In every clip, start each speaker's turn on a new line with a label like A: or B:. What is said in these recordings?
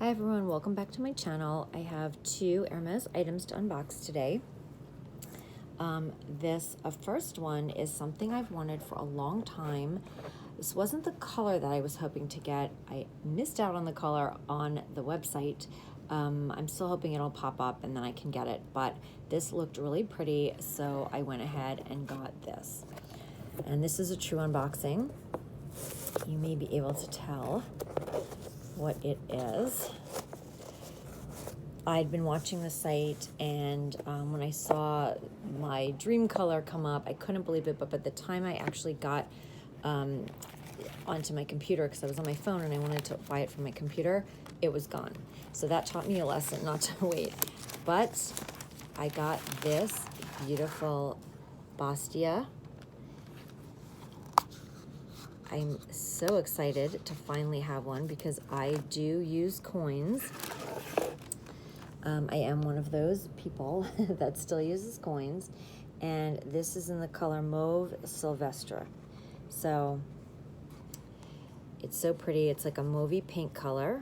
A: Hi everyone, welcome back to my channel. I have two Hermes items to unbox today. This first one is something I've wanted for a long time. This wasn't the color that I was hoping to get. I missed out on the color on the website. I'm still hoping it'll pop up and then I can get it, but this looked really pretty, so I went ahead and got this. And this is a true unboxing. You may be able to tell what it is. I'd been watching the site, and when I saw my dream color come up, I couldn't believe it, but by the time I actually got onto my computer, because I was on my phone and I wanted to buy it from my computer, it was gone. So that taught me a lesson not to wait. But I got this beautiful Bastia. I'm so excited to finally have one because I do use coins. I am one of those people that still uses coins, and this is in the color Mauve Sylvestre. So it's so pretty. It's like a mauvey pink color,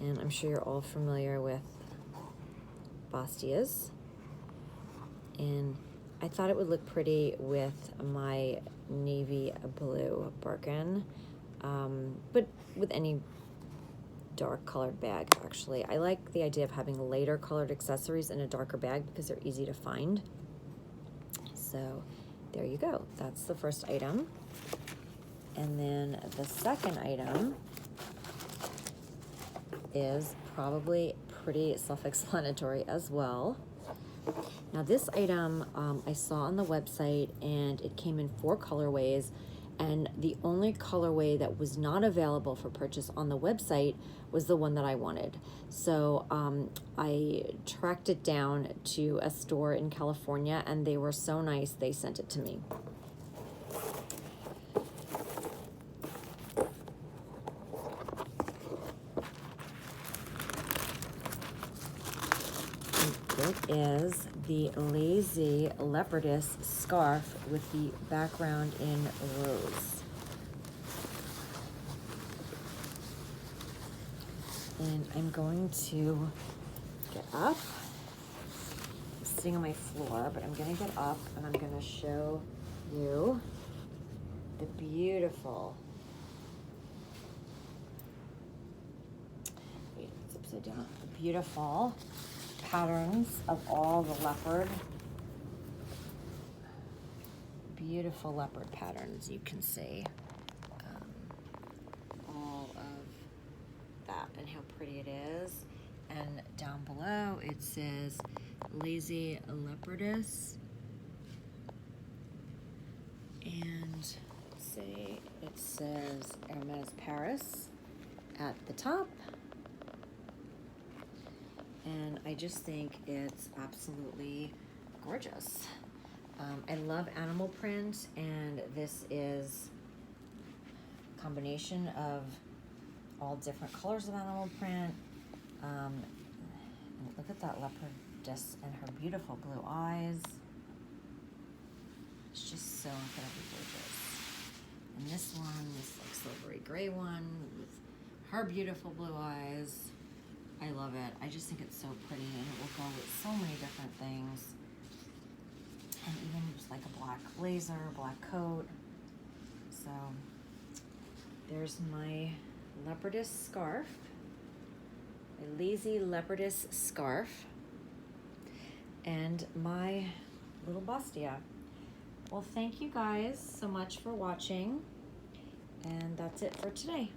A: and I'm sure you're all familiar with Bastias. And I thought it would look pretty with my navy blue Birkin, but with any dark colored bag. Actually, I like the idea of having lighter colored accessories in a darker bag because they're easy to find. So there you go. That's the first item. And then the second item is probably pretty self-explanatory as well. Now this item I saw on the website, and it came in 4 colorways, and the only colorway that was not available for purchase on the website was the one that I wanted. So I tracked it down to a store in California, and they were so nice, they sent it to me. It is the Lazy Leopardess scarf with the background in rose. And I'm going to get up. I'm sitting on my floor, but I'm going to get up and I'm going to show you the beautiful, wait, it's upside down, the beautiful patterns of all the leopard, beautiful leopard patterns. You can see all of that and how pretty it is. And down below it says Lazy Leopardess, and say it says Hermes Paris at the top. And I just think it's absolutely gorgeous. I love animal print, and this is a combination of all different colors of animal print. And look at that leopardess and her beautiful blue eyes. It's just so incredibly gorgeous. And this one, this like silvery gray one with her beautiful blue eyes. I love it. I just think it's so pretty, and it will go with so many different things. And even just like a black blazer, black coat. So there's my leopardess scarf, my Lazy Leopardess scarf, and my little Bastia. Well, thank you guys so much for watching, and that's it for today.